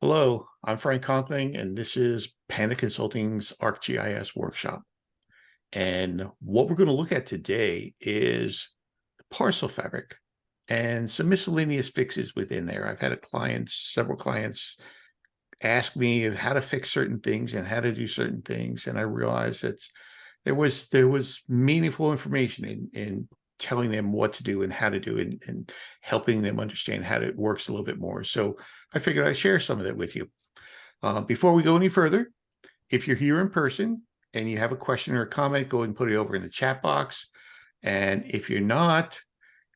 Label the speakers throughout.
Speaker 1: Hello, I'm Frank Conkling, and this is Panda Consulting's ArcGIS workshop. And what we're going to look at today is the parcel fabric and some miscellaneous fixes within there. I've had several clients ask me how to fix certain things and how to do certain things, and I realized that there was meaningful information in telling them what to do and how to do it and helping them understand how it works a little bit more. So I figured I'd share some of that with you. Before we go any further, if you're here in person and you have a question or a comment, go ahead and put it over in the chat box. And if you're not,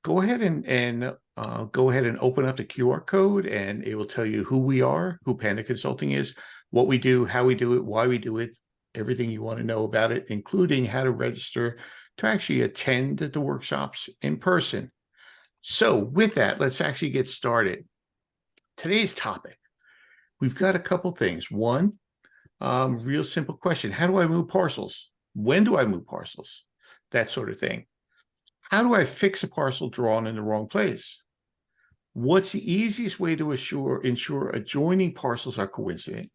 Speaker 1: go ahead and open up the QR code, and it will tell you who we are, who Panda Consulting is, what we do, how we do it, why we do it, everything you want to know about it, including how to register to actually attend the workshops in person. So with that, let's actually get started. Today's topic, we've got a couple things. One, real simple question. How do I move parcels? When do I move parcels? That sort of thing. How do I fix a parcel drawn in the wrong place? What's the easiest way to ensure adjoining parcels are coincident?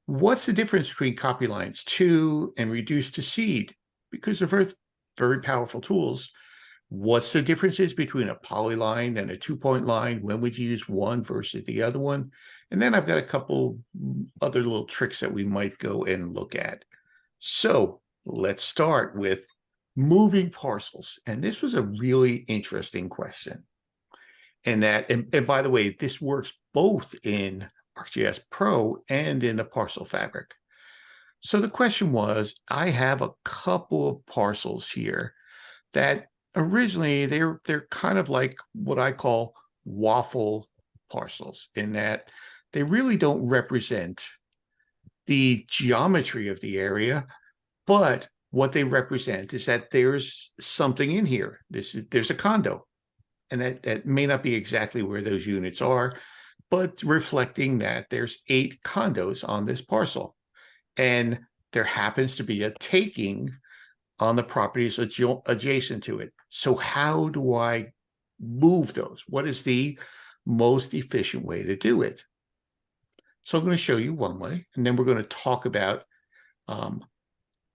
Speaker 1: What's the difference between copy lines to and reduce to seed? Because they're very, very powerful tools. What's the differences between a polyline and a two-point line? When would you use one versus the other one? And then I've got a couple other little tricks that we might go and look at. So let's start with moving parcels. And this was a really interesting question. And by the way, this works both in ArcGIS Pro and in the parcel fabric. So the question was, I have a couple of parcels here that originally they're kind of like what I call waffle parcels, in that they really don't represent the geometry of the area, but what they represent is that there's something in here. There's a condo, and that may not be exactly where those units are, but reflecting that there's 8 condos on this parcel, and there happens to be a taking on the properties adjacent to it. So how do I move those? What is the most efficient way to do it? So I'm going to show you one way, and then we're going to talk about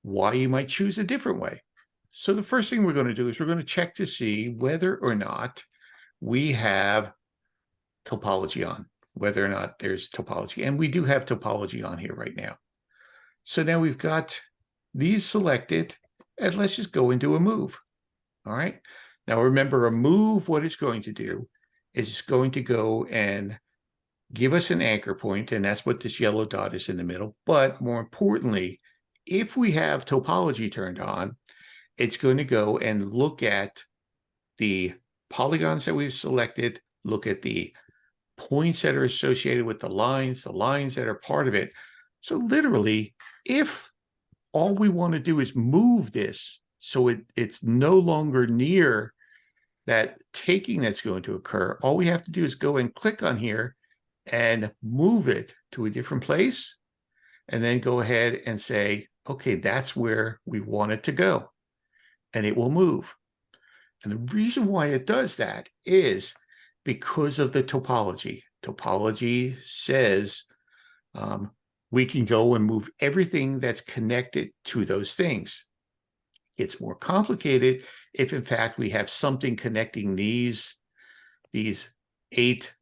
Speaker 1: why you might choose a different way. So the first thing we're going to do is we're going to check to see whether or not we have topology on, whether or not there's topology. And we do have topology on here right now. So now we've got these selected, and let's just go into a move. All right. Now remember, a move, what it's going to do is it's going to go and give us an anchor point, and that's what this yellow dot is in the middle. But more importantly, if we have topology turned on, it's going to go and look at the polygons that we've selected, look at the points that are associated with the lines that are part of it. So literally, if all we want to do is move this so it's no longer near that taking that's going to occur, all we have to do is go and click on here and move it to a different place, and then go ahead and say, okay, that's where we want it to go, and it will move. And the reason why it does that is because of the topology. Topology says we can go and move everything that's connected to those things. It's more complicated if, in fact, we have something connecting these 8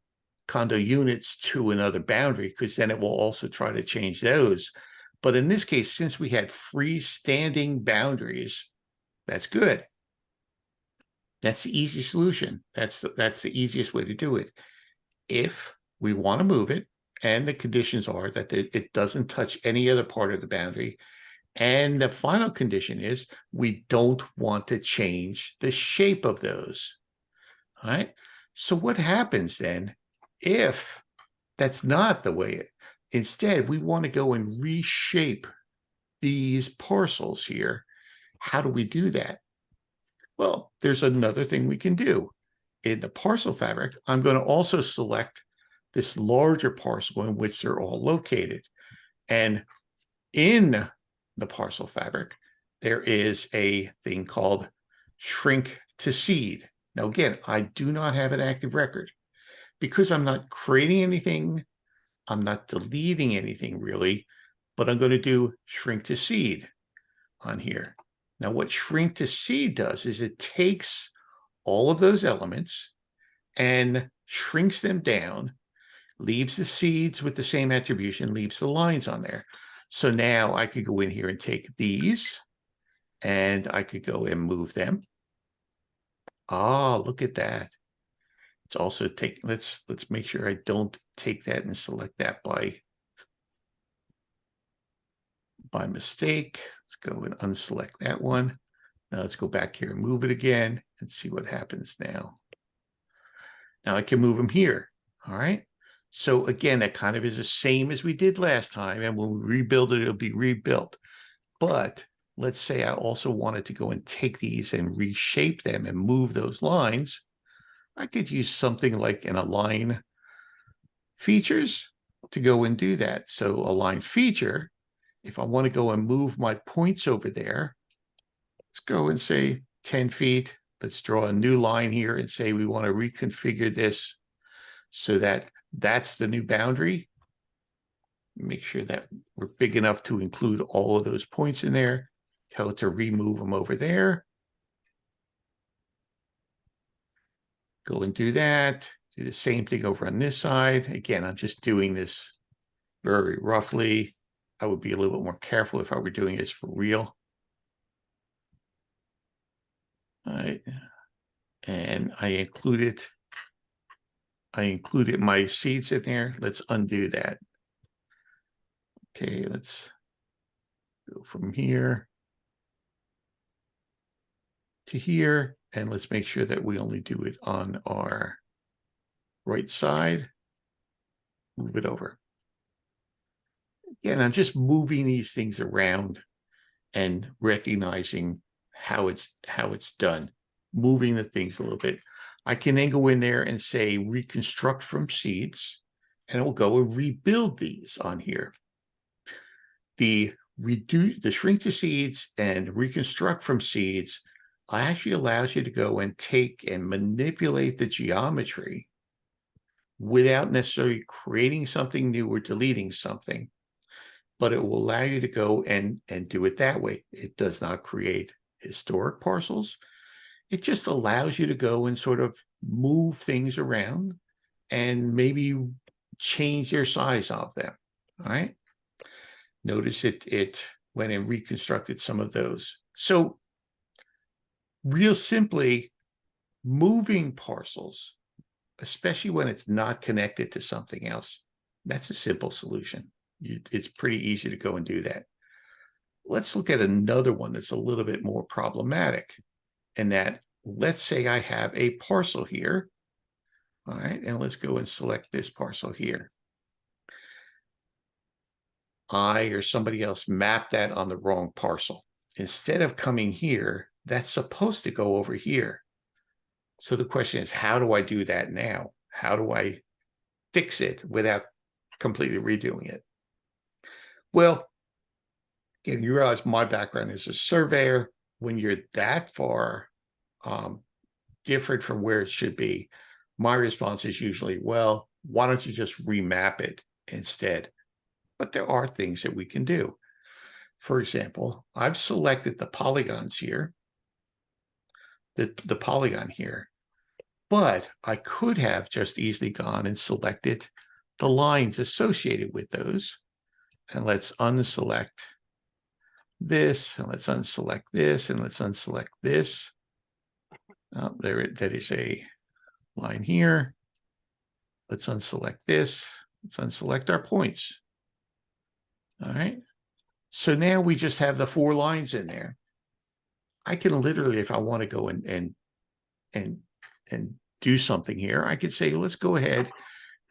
Speaker 1: condo units to another boundary, because then it will also try to change those. But in this case, since we had freestanding boundaries, that's good. That's the easy solution. That's the easiest way to do it. If we want to move it, and the conditions are that it doesn't touch any other part of the boundary, and the final condition is we don't want to change the shape of those. All right. So what happens then if that's not the way instead we want to go and reshape these parcels here? How do we do that? Well, there's another thing we can do. In the parcel fabric, I'm going to also select this larger parcel in which they're all located. And in the parcel fabric, there is a thing called shrink to seed. Now, again, I do not have an active record. Because I'm not creating anything I'm not deleting anything really, but I'm going to do shrink to seed on here. Now, what shrink to seed does is it takes all of those elements and shrinks them down, leaves the seeds with the same attribution, leaves the lines on there. So now I could go in here and take these and I could go and move them. Ah, look at that. It's also taking, let's make sure I don't take that and select that by mistake. Let's go and unselect that one. Now let's go back here and move it again and see what happens now. Now I can move them here. All right. So again, that kind of is the same as we did last time. And when we rebuild it, it'll be rebuilt. But let's say I also wanted to go and take these and reshape them and move those lines. I could use something like an align features to go and do that. So align feature, if I want to go and move my points over there, let's go and say 10 feet. Let's draw a new line here and say we want to reconfigure this so that that's the new boundary. Make sure that we're big enough to include all of those points in there. Tell it to remove them over there. Go and do that. Do the same thing over on this side. Again, I'm just doing this very roughly. I would be a little bit more careful if I were doing this for real. All right. And I included my seeds in there. Let's undo that. Okay, let's go from here to here, and let's make sure that we only do it on our right side. Move it over. Again, I'm just moving these things around and recognizing how it's done, moving the things a little bit. I can then go in there and say reconstruct from seeds, and it will go and rebuild these on here. The shrink to seeds and reconstruct from seeds actually allows you to go and take and manipulate the geometry without necessarily creating something new or deleting something, but it will allow you to go and do it that way. It does not create historic parcels. It just allows you to go and sort of move things around and maybe change their size of them. All right. Notice it went and reconstructed some of those. So real simply, moving parcels, especially when it's not connected to something else, that's a simple solution. It's pretty easy to go and do that. Let's look at another one that's a little bit more problematic. And that, let's say I have a parcel here. All right, and let's go and select this parcel here. I or somebody else mapped that on the wrong parcel. Instead of coming here, that's supposed to go over here. So the question is, how do I do that now? How do I fix it without completely redoing it? Well, again, you realize my background is a surveyor. When you're that far different from where it should be, my response is usually, well, why don't you just remap it instead? But there are things that we can do. For example, I've selected the polygons here, the polygon here, but I could have just easily gone and selected the lines associated with those. And let's unselect this, and let's unselect this, and let's unselect this. That is a line here. Let's unselect this. Let's unselect our points. All right. So now we just have the 4 lines in there. I can literally, if I want to go and do something here, I could say, let's go ahead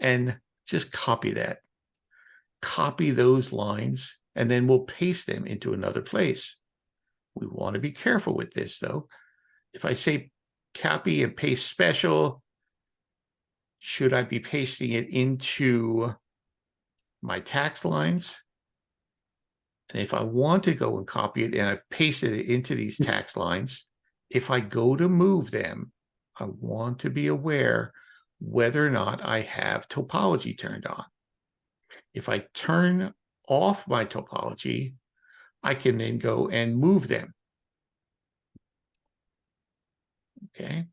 Speaker 1: and just copy that. Copy those lines, and then we'll paste them into another place. We want to be careful with this, though. If I say copy and paste special, should I be pasting it into my tax lines? And if I want to go and copy it and I've pasted it into these tax lines, if I go to move them, I want to be aware whether or not I have topology turned on. If I turn off my topology, I can then go and move them. Okay.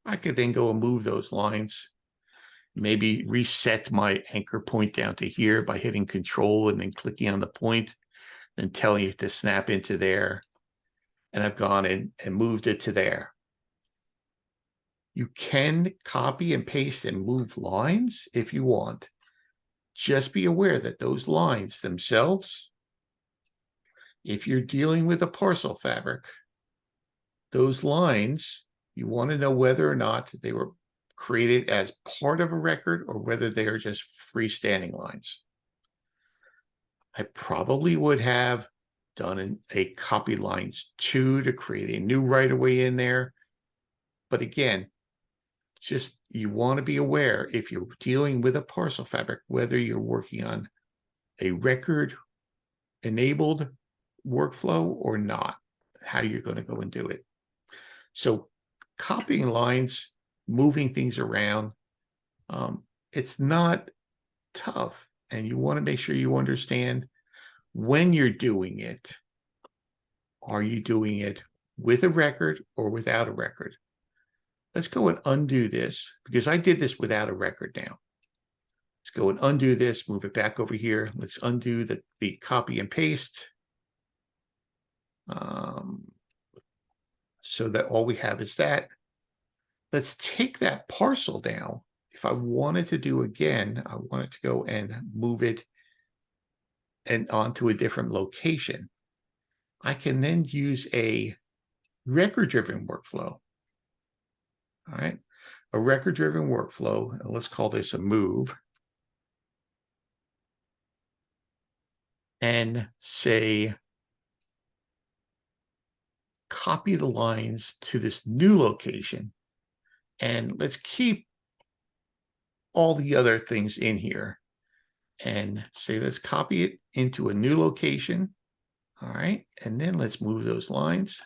Speaker 1: I could then go and move those lines, maybe reset my anchor point down to here by hitting Control and then clicking on the point and telling it to snap into there. And I've gone in and moved it to there. You can copy and paste and move lines if you want. Just be aware that those lines themselves, if you're dealing with a parcel fabric, those lines, you want to know whether or not they were created as part of a record or whether they are just freestanding lines. I probably would have done a copy lines 2 to create a new right-of-way in there. But again, just you want to be aware if you're dealing with a parcel fabric, whether you're working on a record enabled workflow or not, how you're going to go and do it. So copying lines, moving things around, it's not tough. And you want to make sure you understand when you're doing it. Are you doing it with a record or without a record? Let's go and undo this because I did this without a record now. Let's go and undo this, move it back over here. Let's undo the copy and paste. So that all we have is that. Let's take that parcel down. If I wanted to do again, I wanted to go and move it and onto a different location. I can then use a record-driven workflow. All right, a record-driven workflow, and let's call this a move. And say, copy the lines to this new location. And let's keep all the other things in here. And say, let's copy it into a new location. All right, and then let's move those lines.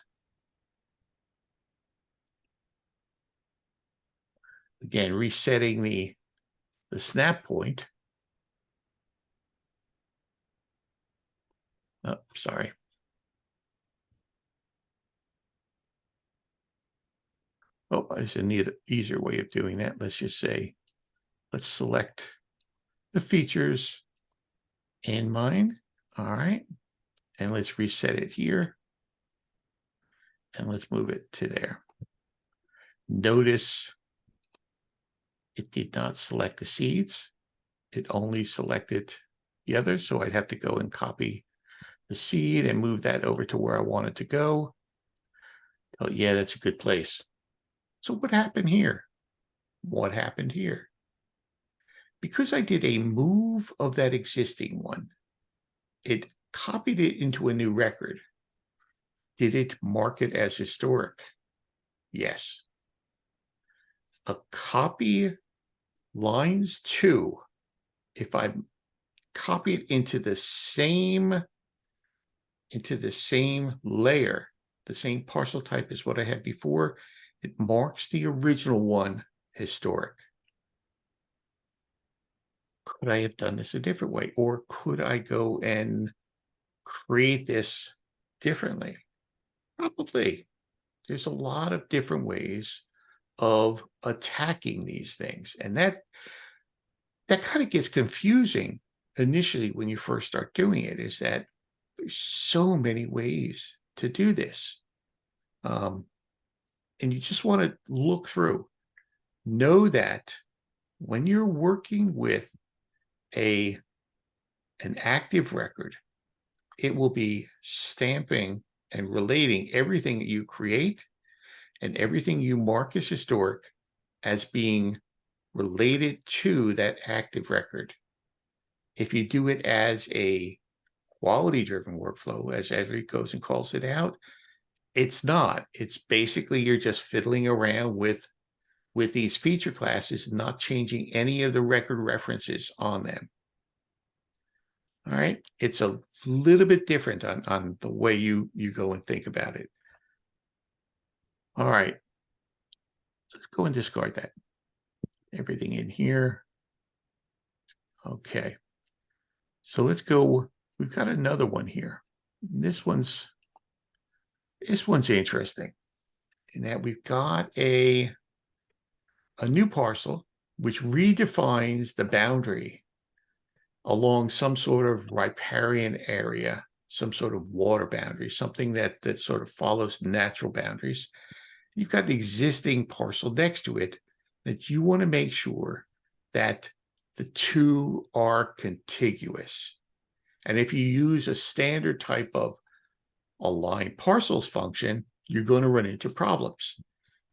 Speaker 1: Again, resetting the snap point. Oh, sorry. Oh, there's an easier way of doing that. Let's just say, let's select the features in mind. All right, and let's reset it here. And let's move it to there. Notice it did not select the seeds. It only selected the others. So I'd have to go and copy the seed and move that over to where I want it to go. Oh, yeah, that's a good place. So what happened here? What happened here? Because I did a move of that existing one, it copied it into a new record. Did it mark it as historic? Yes. A copy lines 2, if I copy it into the same layer, the same parcel type as what I had before, it marks the original one historic. Could I have done this a different way? Or could I go and create this differently? Probably. There's a lot of different ways of attacking these things. And that kind of gets confusing initially when you first start doing it, is that there's so many ways to do this. And you just want to look through. Know that when you're working with an active record, it will be stamping and relating everything that you create and everything you mark as historic as being related to that active record. If you do it as a quality-driven workflow, as Esri goes and calls it out, it's not. It's basically you're just fiddling around with these feature classes, not changing any of the record references on them. All right, it's a little bit different on the way you go and think about it. All right, let's go and discard that. Everything in here. Okay. So let's go. We've got another one here. This one's interesting in that we've got a new parcel which redefines the boundary along some sort of riparian area, some sort of water boundary, something that sort of follows natural boundaries. You've got the existing parcel next to it that you want to make sure that the two are contiguous. And if you use a standard type of align parcels function, you're going to run into problems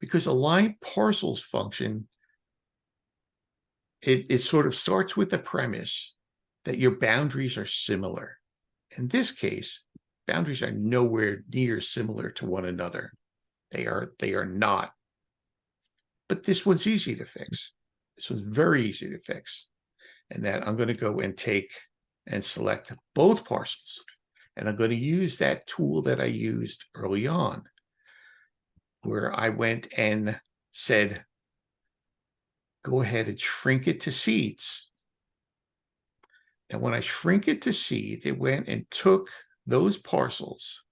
Speaker 1: because align parcels function, it sort of starts with the premise that your boundaries are similar. In this case, boundaries are nowhere near similar to one another. They are not. But this one's easy to fix. This one's very easy to fix. And that I'm going to go and take and select both parcels. And I'm going to use that tool that I used early on, where I went and said, go ahead and shrink it to seeds. And when I shrink it to seed, it went and took those parcels,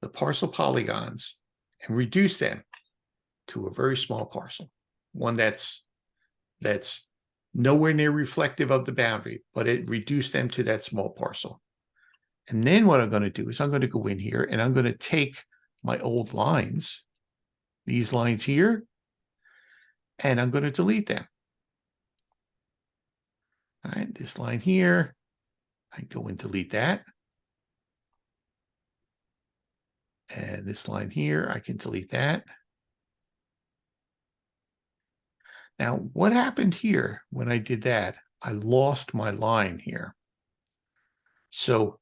Speaker 1: the parcel polygons, and reduced them to a very small parcel, one that's nowhere near reflective of the boundary, but it reduced them to that small parcel. And then what I'm going to do is I'm going to go in here and I'm going to take my old lines, these lines here, and I'm going to delete them. All right, this line here, I go and delete that. And this line here, I can delete that. Now, what happened here when I did that? I lost my line here. So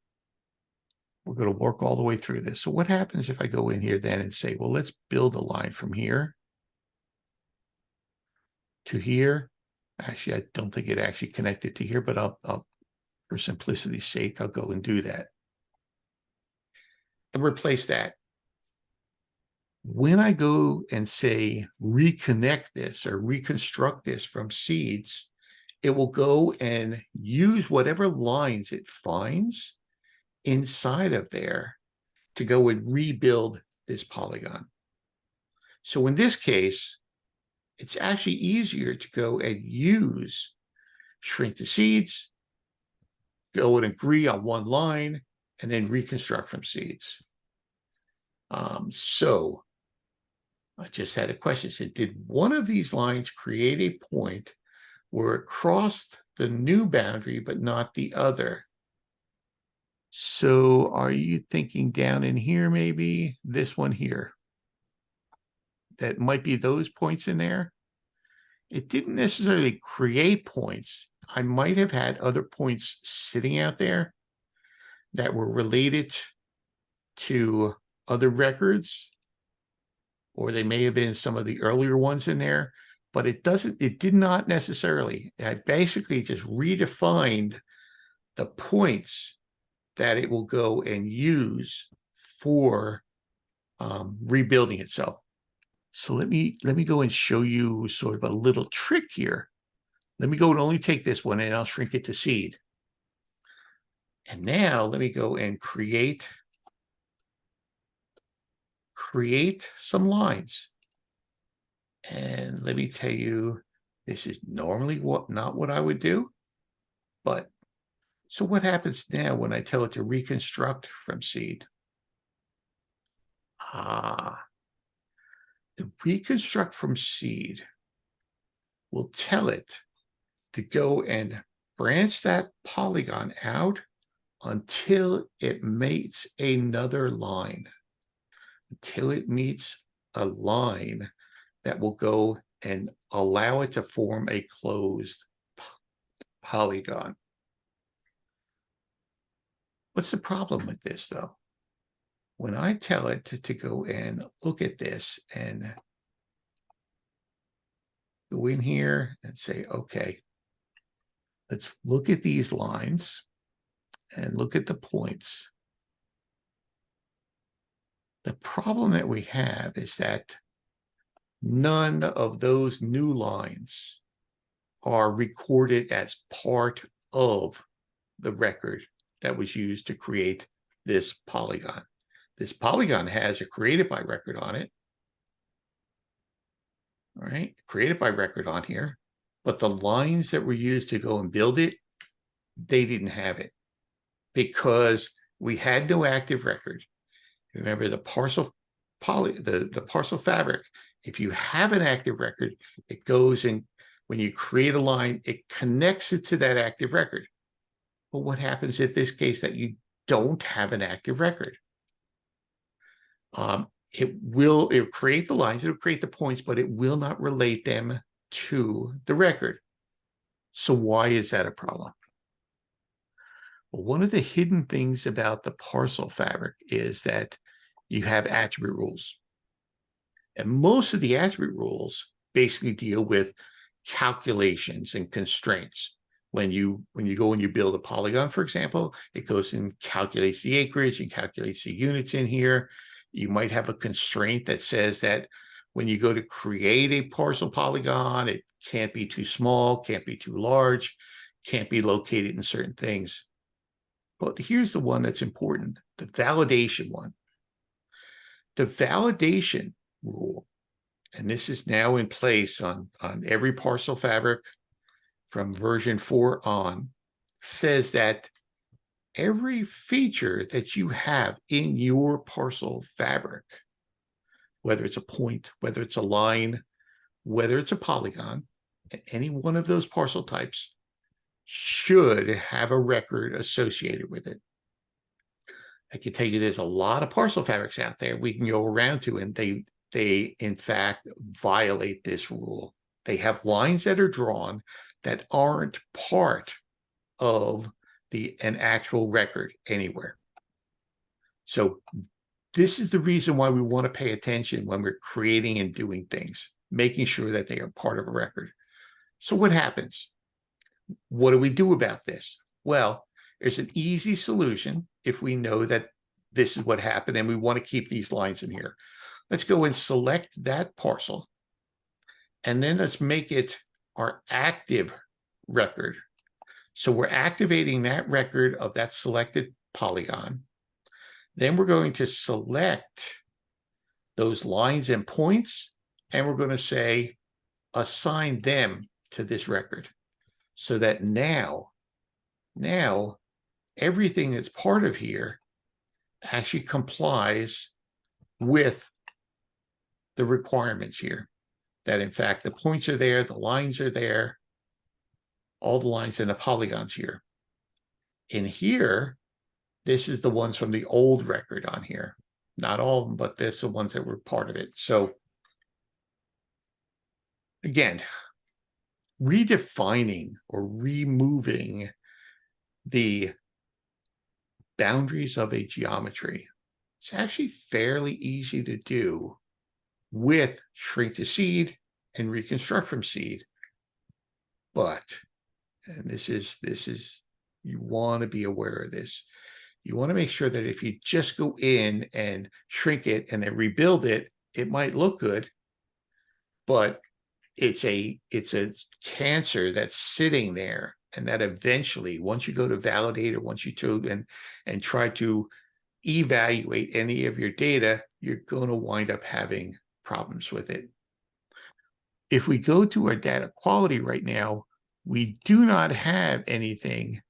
Speaker 1: we're going to work all the way through this. So what happens if I go in here then and say, well, let's build a line from here to here. Actually, I don't think it actually connected to here, but I'll for simplicity's sake, I'll go and do that. And replace that. When I go and say reconnect this or reconstruct this from seeds, it will go and use whatever lines it finds inside of there to go and rebuild this polygon. So in this case, it's actually easier to go and use shrink the seeds, go and agree on one line, and then reconstruct from seeds. So I just had a question. It said, did one of these lines create a point where it crossed the new boundary, but not the other? So are you thinking down in here, maybe this one here? That might be those points in there. It didn't necessarily create points. I might have had other points sitting out there that were related to other records, or they may have been some of the earlier ones in there, but it did not necessarily. I basically just redefined the points that it will go and use for rebuilding itself. So let me go and show you sort of a little trick here. Let me go and only take this one and I'll shrink it to seed. And now let me go and create some lines. And let me tell you, this is normally not what I would do, but so what happens now when I tell it to reconstruct from seed? The reconstruct from seed will tell it to go and branch that polygon out until it meets another line, until it meets a line that will go and allow it to form a closed polygon. What's the problem with this, though? When I tell it to go and look at this and go in here and say, okay, let's look at these lines and look at the points. The problem that we have is that none of those new lines are recorded as part of the record that was used to create this polygon. This polygon has a created by record on it. All right, created by record on here, but the lines that were used to go and build it, they didn't have it because we had no active record. Remember the parcel parcel fabric, if you have an active record, it goes in, when you create a line, it connects it to that active record. But what happens in this case that you don't have an active record? It'll create the lines, it'll create the points, but it will not relate them to the record. So why is that a problem? Well, one of the hidden things about the parcel fabric is that you have attribute rules. And most of the attribute rules basically deal with calculations and constraints. When you go and you build a polygon, for example, it goes and calculates the acreage and calculates the units in here. You might have a constraint that says that when you go to create a parcel polygon, it can't be too small, can't be too large, can't be located in certain things. But here's the one that's important, the validation one. The validation rule, and this is now in place on every parcel fabric from version 4 on, says that every feature that you have in your parcel fabric, whether it's a point, whether it's a line, whether it's a polygon, any one of those parcel types should have a record associated with it. I can tell you there's a lot of parcel fabrics out there we can go around to, and they in fact violate this rule. They have lines that are drawn that aren't part of an actual record anywhere. So this is the reason why we want to pay attention when we're creating and doing things, making sure that they are part of a record. So what happens? What do we do about this? Well, there's an easy solution if we know that this is what happened and we want to keep these lines in here. Let's go and select that parcel, and then let's make it our active record. So we're activating that record of that selected polygon. Then we're going to select those lines and points, and we're going to say, assign them to this record. So that now everything that's part of here actually complies with the requirements here. That in fact, the points are there, the lines are there, all the lines and the polygons here. In here, this is the ones from the old record on here. Not all of them, but this is the ones that were part of it. So again, redefining or removing the boundaries of a geometry, it's actually fairly easy to do with shrink to seed and reconstruct from seed. But, and this is you want to be aware of this. You want to make sure that if you just go in and shrink it and then rebuild it, it might look good, but it's a cancer that's sitting there, and that eventually, once you go to validate it, once you do and try to evaluate any of your data, you're going to wind up having problems with it. If we go to our data quality right now, we do not have anything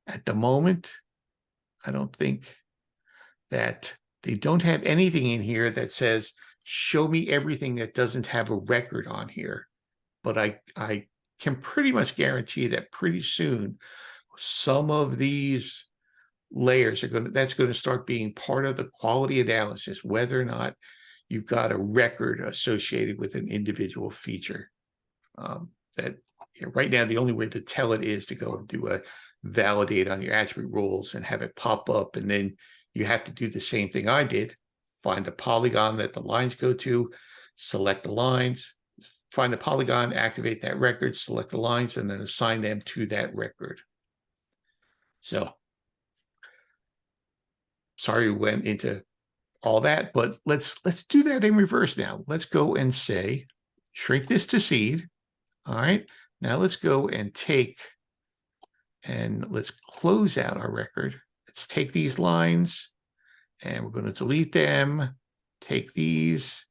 Speaker 1: at the moment. I don't think that they don't have anything in here that says, show me everything that doesn't have a record on here. But I can pretty much guarantee that pretty soon, some of these layers that's going to start being part of the quality analysis, whether or not you've got a record associated with an individual feature. That right now, the only way to tell it is to go and do a validate on your attribute rules and have it pop up. And then you have to do the same thing I did. Find a polygon that the lines go to, select the lines, find the polygon, activate that record, select the lines, and then assign them to that record. So, sorry we went into all that, but let's do that in reverse now. Let's go and say, shrink this to seed. All right. Now let's go and let's close out our record. Let's take these lines and we're going to delete them. Take these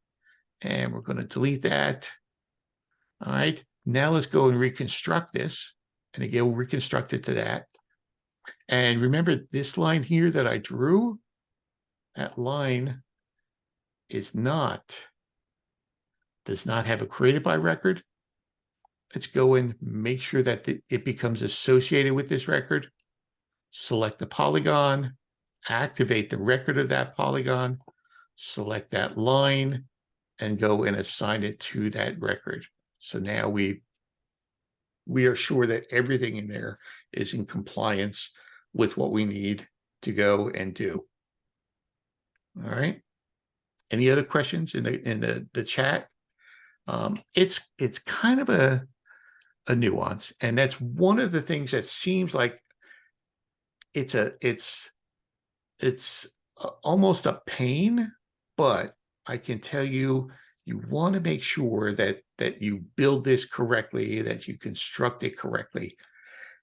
Speaker 1: and we're going to delete that. All right. Now let's go and reconstruct this. And again, we'll reconstruct it to that. And remember this line here that I drew, that line does not have a created by record. Let's go and make sure that it becomes associated with this record. Select the polygon, activate the record of that polygon, select that line, and go and assign it to that record. So now we are sure that everything in there is in compliance with what we need to go and do. All right. Any other questions in the chat? It's kind of a nuance, and that's one of the things that seems like it's almost a pain, but I can tell you, you want to make sure that you build this correctly, that you construct it correctly.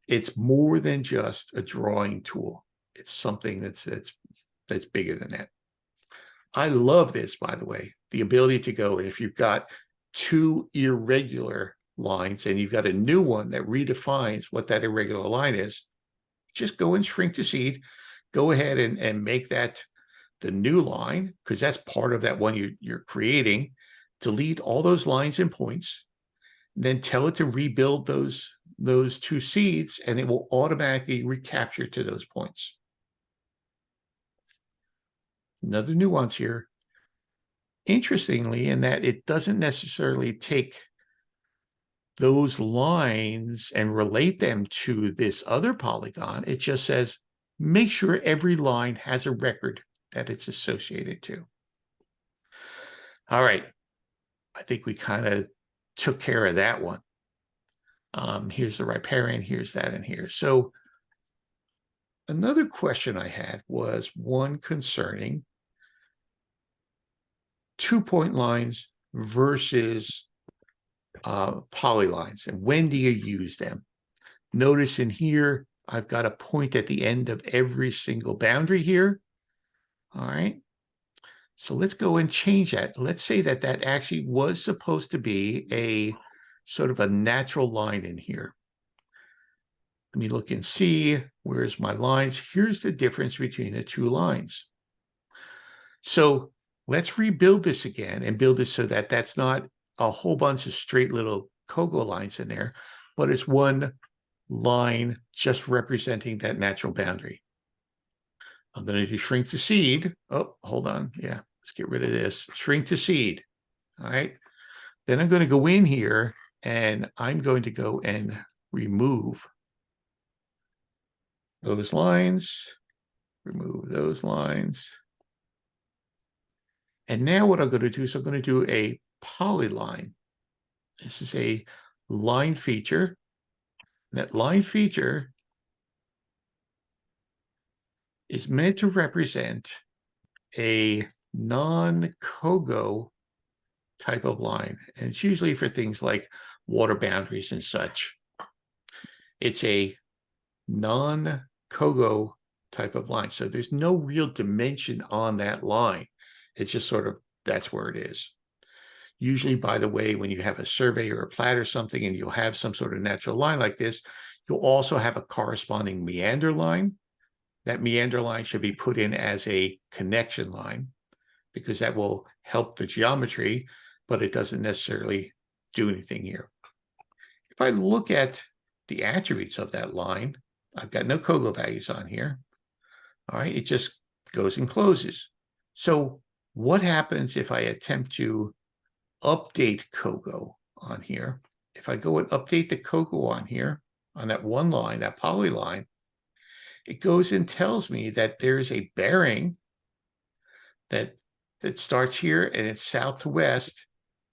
Speaker 1: It's more than just a drawing tool. It's something that's bigger than that. I love this, by the way, the ability to go, and if you've got two irregular lines and you've got a new one that redefines what that irregular line is, just go and shrink to seed. Go ahead and make that the new line, because that's part of that one you're creating. Delete all those lines and points, then tell it to rebuild those two seeds, and it will automatically recapture to those points. Another nuance here, interestingly, in that it doesn't necessarily take those lines and relate them to this other polygon. It just says, make sure every line has a record that it's associated to. All right. I think we kind of took care of that one. Here's the riparian, here's that, and here. So another question I had was one concerning 2-point lines versus polylines, and when do you use them? Notice in here, I've got a point at the end of every single boundary here. All right. So let's go and change that. Let's say that actually was supposed to be a sort of a natural line in here. Let me look and see, where's my lines? Here's the difference between the two lines. So let's rebuild this again and build this so that that's not a whole bunch of straight little Kogo lines in there, but it's one line just representing that natural boundary. I'm going to do shrink to seed. Oh, hold on. Yeah, let's get rid of this. Shrink to seed. All right. Then I'm going to go in here and I'm going to go and remove those lines, remove those lines. And now what I'm going to do is I'm going to do a polyline. This is a line feature. That line feature is meant to represent a non-Kogo type of line. And it's usually for things like water boundaries and such. It's a non-Kogo type of line. So there's no real dimension on that line. It's just sort of, that's where it is. Usually, by the way, when you have a survey or a plat or something and you'll have some sort of natural line like this, you'll also have a corresponding meander line. That meander line should be put in as a connection line because that will help the geometry, but it doesn't necessarily do anything here. If I look at the attributes of that line, I've got no Kogo values on here. All right, it just goes and closes. So what happens if I attempt to update Kogo on here? If I go and update the Kogo on here, on that one line, that polyline, it goes and tells me that there's a bearing that starts here and it's south to west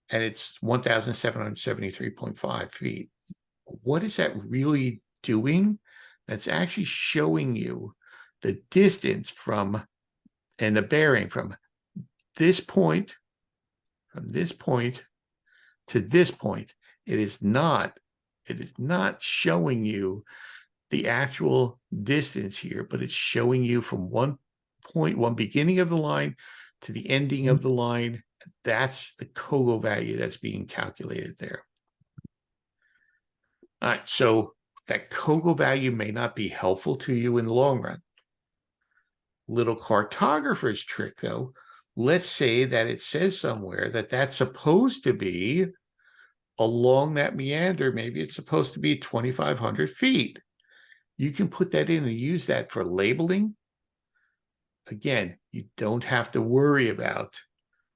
Speaker 1: and it's 1,773.5 feet. What is that really doing? That's actually showing you the distance from and the bearing from this point to this point. It is not It is not showing you the actual distance here, but it's showing you from one beginning of the line to the ending of the line. That's the COGO value that's being calculated there. All right, so that COGO value may not be helpful to you in the long run. Little cartographer's trick, though. Let's say that it says somewhere that that's supposed to be along that meander. Maybe it's supposed to be 2,500 feet. You can put that in and use that for labeling. Again, you don't have to worry about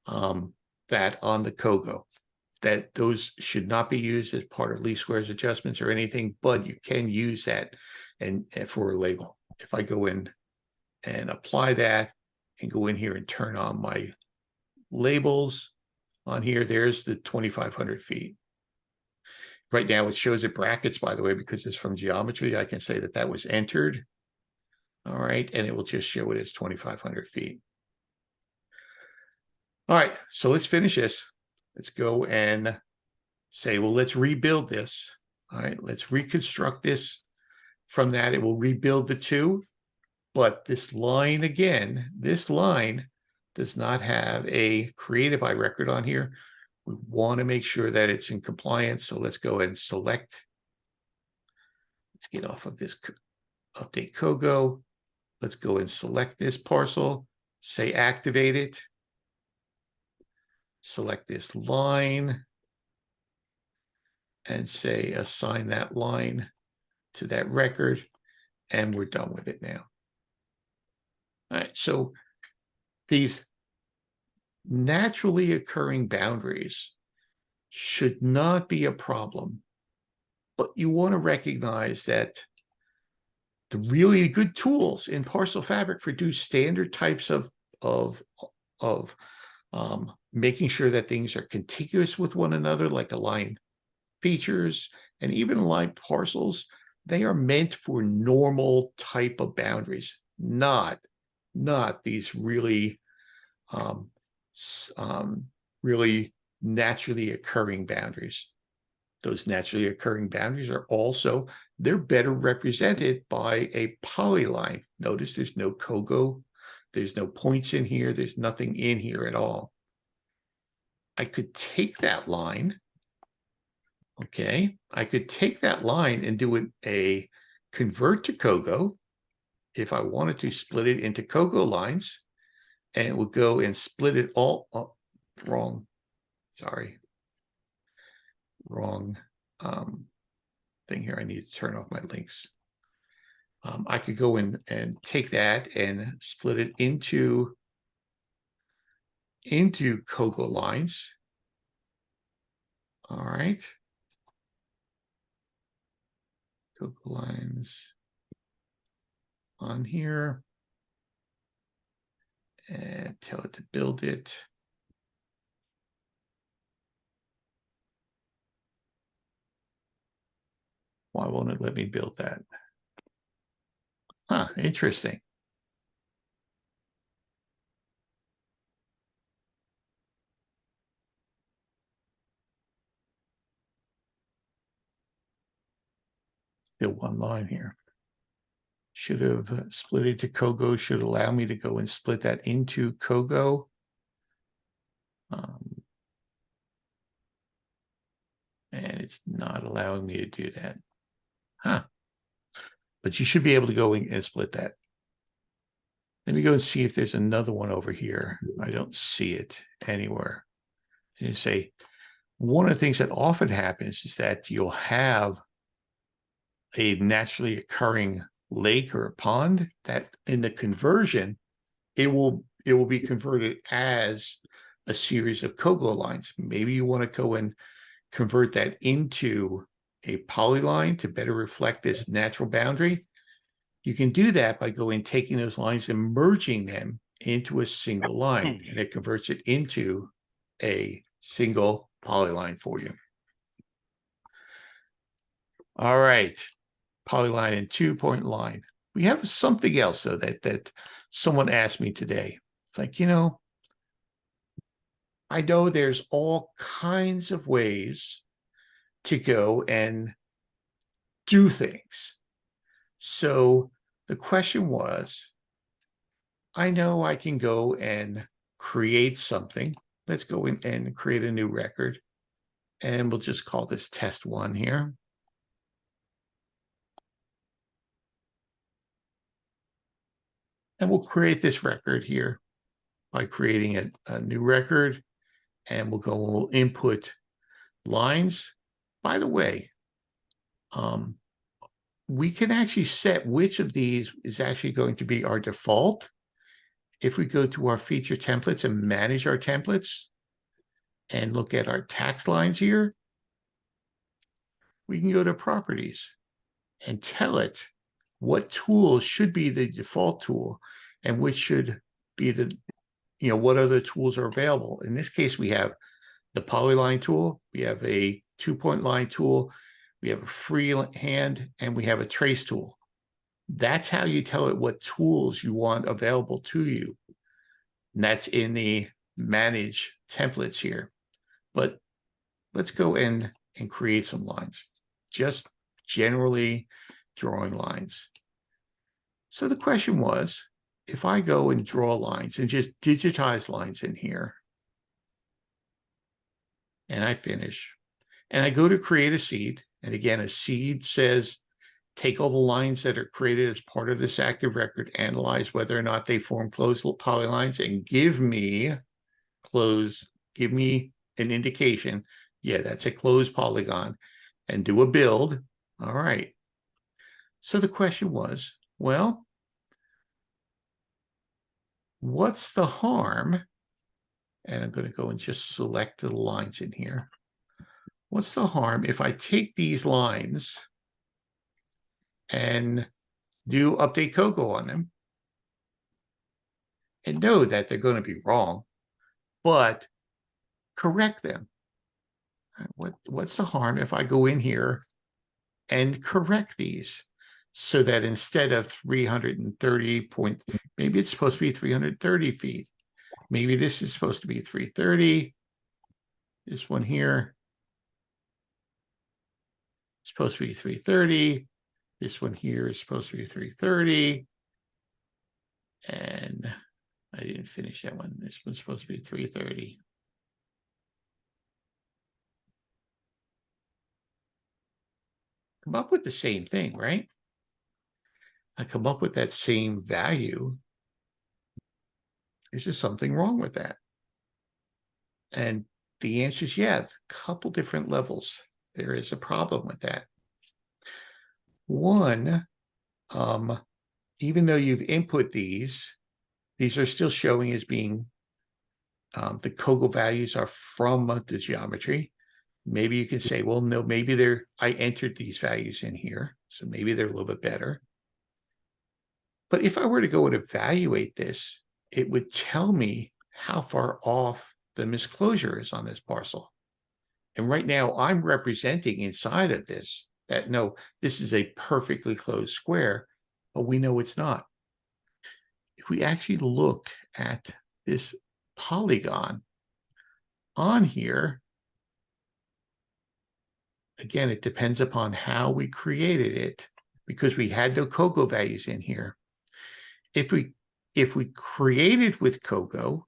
Speaker 1: that on the COGO. That those should not be used as part of least squares adjustments or anything, but you can use that and for a label. If I go in and apply that and go in here and turn on my labels on here, there's the 2,500 feet. Right now it shows it brackets, by the way, because it's from geometry. I can say that that was entered. All right, and it will just show it as 2,500 feet. All right, so let's finish this. Let's go and say, well, let's rebuild this. All right, let's reconstruct this. From that, it will rebuild the two. But this line again, this line does not have a created by record on here. We want to make sure that it's in compliance. So let's go ahead and select. Let's get off of this update COGO. Let's go and select this parcel, say activate it. Select this line and say assign that line to that record, and we're done with it now. All right, so these naturally occurring boundaries should not be a problem, but you want to recognize that the really good tools in Parcel Fabric produce standard types of making sure that things are contiguous with one another, like align features and even align parcels. They are meant for normal type of boundaries, not these really really naturally occurring boundaries. Those naturally occurring boundaries are also, they're better represented by a polyline. Notice there's no COGO, there's no points in here, there's nothing in here at all. I could take that line, okay? I could take that line and do a convert to COGO if I wanted to split it into COGO lines, and it would go and split it all up. Wrong thing here. I need to turn off my links. I could go in and take that and split it into COGO lines. All right. COGO lines on here. And tell it to build it. Why won't it let me build that? Huh, interesting. Still one line here. Should have split it to COGO, should allow me to go and split that into COGO. And it's not allowing me to do that. Huh. But you should be able to go in and split that. Let me go and see if there's another one over here. I don't see it anywhere. You say, one of the things that often happens is that you'll have a naturally occurring lake or a pond that in the conversion, it will be converted as a series of COGO lines. Maybe you want to go and convert that into a polyline to better reflect this natural boundary. You can do that by taking those lines and merging them into a single line, and it converts it into a single polyline for you. All right, polyline and 2-point line. We have something else though that someone asked me today. It's like, I know there's all kinds of ways to go and do things. So the question was, I know I can go and create something. Let's go in and create a new record. And we'll just call this test 1 here. And we'll create this record here by creating a new record. And we'll input lines. By the way, we can actually set which of these is actually going to be our default. If we go to our feature templates and manage our templates and look at our tax lines here, we can go to properties and tell it what tools should be the default tool and which should be the, what other tools are available. In this case, we have the Polyline tool, we have a 2-point line tool, we have a freehand, and we have a trace tool. That's how you tell it what tools you want available to you. And that's in the manage templates here. But let's go in and create some lines, just generally drawing lines. So the question was, if I go and draw lines and just digitize lines in here, and I finish, and I go to create a seed, and again, a seed says, take all the lines that are created as part of this active record, analyze whether or not they form closed polylines, and give me an indication, yeah, that's a closed polygon, and do a build. All right. So the question was, well, what's the harm? And I'm going to go and just select the lines in here. What's the harm if I take these lines and do update Cocoa on them and know that they're going to be wrong, but correct them? What's the harm if I go in here and correct these so that instead of 330 point, maybe it's supposed to be 330 feet. Maybe this is supposed to be 330. This one here is supposed to be 330. This one here is supposed to be 330. And I didn't finish that one. This one's supposed to be 330. Come up with the same thing, right? I come up with that same value. Is there something wrong with that? And the answer is yeah, a couple different levels. There is a problem with that. One, even though you've input these are still showing as being the Cocoa values are from the geometry. Maybe you can say, well, no, maybe I entered these values in here, so maybe they're a little bit better. But if I were to go and evaluate this, it would tell me how far off the misclosure is on this parcel. And right now I'm representing inside of this that no, this is a perfectly closed square, but we know it's not. If we actually look at this polygon on here, again, it depends upon how we created it because we had no Cocoa values in here. If we created with Cocoa,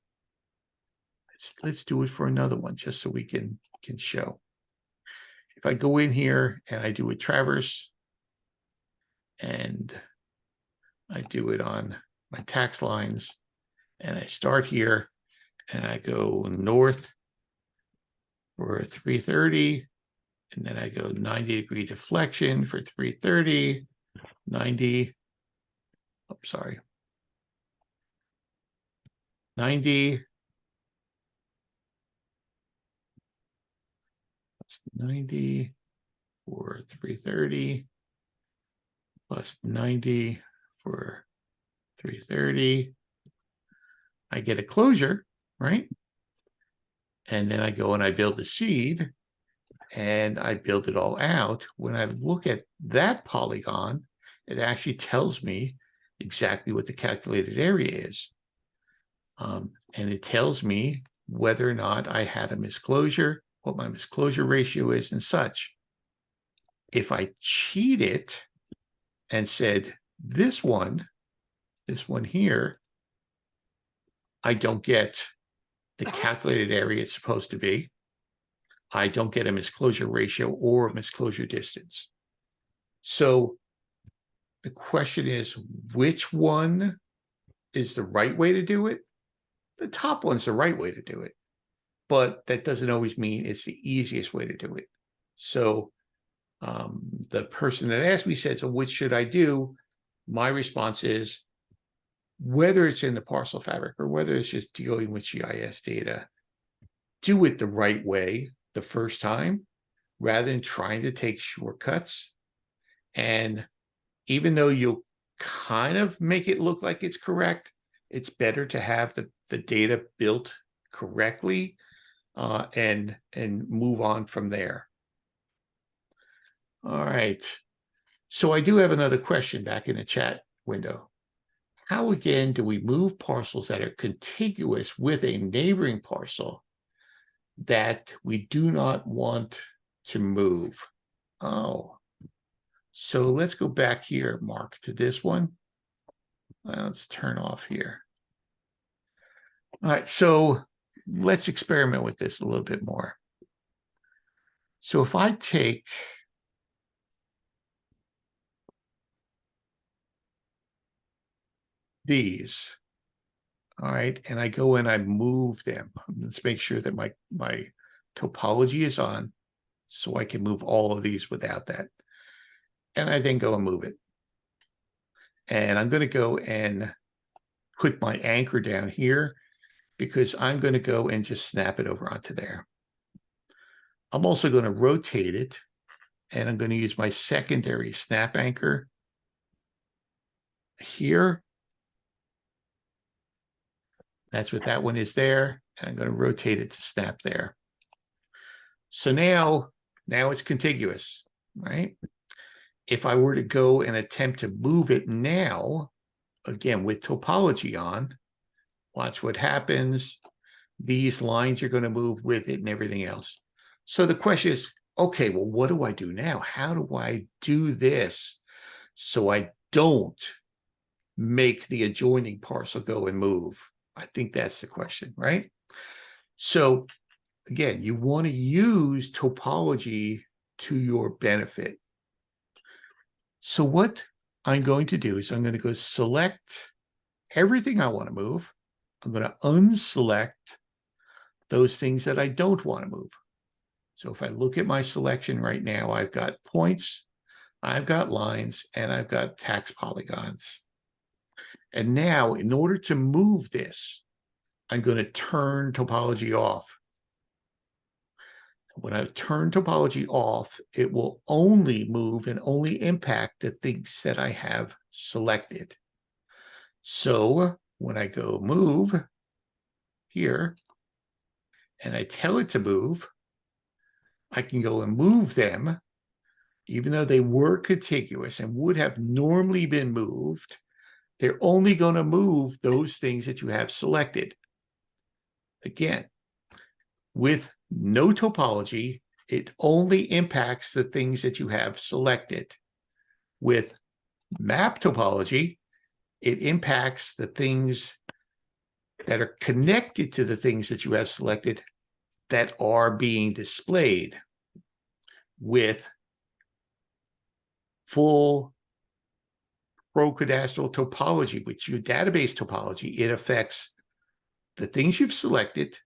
Speaker 1: let's do it for another one just so we can show. If I go in here and I do a traverse and I do it on my tax lines and I start here and I go north for 330 and then I go 90-degree deflection for 330, 90, I'm sorry, 90, that's 90 for 330, plus 90 for 330. I get a closure, right? And then I go and I build a seed and I build it all out. When I look at that polygon, it actually tells me exactly what the calculated area is. And it tells me whether or not I had a misclosure, what my misclosure ratio is and such. if I cheat it and said, this one here, I don't get the calculated area it's supposed to be. I don't get a misclosure ratio or a misclosure distance. So the question is, which one is the right way to do it? The top one's the right way to do it, but that doesn't always mean it's the easiest way to do it. So the person that asked me said, so which should I do? My response is, whether it's in the parcel fabric or whether it's just dealing with GIS data, do it the right way the first time rather than trying to take shortcuts. And even though you'll kind of make it look like it's correct, it's better to have the data built correctly and move on from there. All right. So I do have another question back in the chat window. How again do we move parcels that are contiguous with a neighboring parcel that we do not want to move? Oh, so let's go back here, Mark, to this one. Let's turn off here. All right, so let's experiment with this a little bit more. So if I take these, all right, and I go and I move them. Let's make sure that my topology is on so I can move all of these without that. And I then go and move it. And I'm going to go and put my anchor down here because I'm going to go and just snap it over onto there. I'm also going to rotate it, and I'm going to use my secondary snap anchor here. That's what that one is there. And I'm going to rotate it to snap there. So now it's contiguous, right? If I were to go and attempt to move it now, again, with topology on, watch what happens. These lines are going to move with it and everything else. So the question is, okay, well, what do I do now? How do I do this so I don't make the adjoining parcel go and move? I think that's the question, right? So again, you want to use topology to your benefit. So what I'm going to do is I'm going to go select everything I want to move. I'm going to unselect those things that I don't want to move. So if I look at my selection right now, I've got points, I've got lines, and I've got tax polygons. And now, in order to move this, I'm going to turn topology off. When I turn topology off, it will only move and only impact the things that I have selected. So when I go move here, and I tell it to move, I can go and move them, even though they were contiguous and would have normally been moved. They're only going to move those things that you have selected. Again, with no topology, it only impacts the things that you have selected. With map topology, it impacts the things that are connected to the things that you have selected that are being displayed. With full pro-cadastral topology, which your database topology, it affects the things you've selected,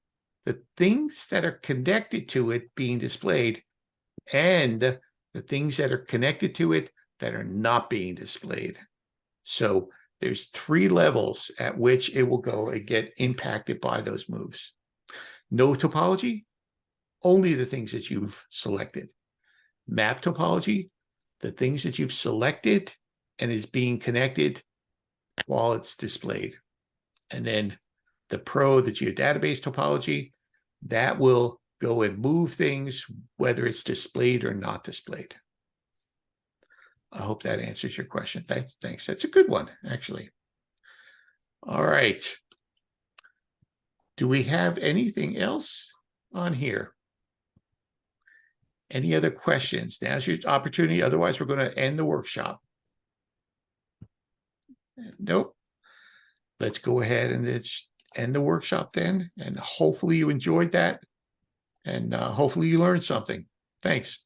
Speaker 1: the things that are connected to it being displayed, and the things that are connected to it that are not being displayed. So there's 3 levels at which it will go and get impacted by those moves. No topology, only the things that you've selected. Map topology, the things that you've selected and is being connected while it's displayed. And then the geodatabase topology, that will go and move things, whether it's displayed or not displayed. I hope that answers your question. Thanks. That's a good one, actually. All right. Do we have anything else on here? Any other questions? Now's your opportunity. Otherwise, we're going to end the workshop. Nope. Let's go ahead and it's end the workshop then. And hopefully you enjoyed that. And hopefully you learned something. Thanks.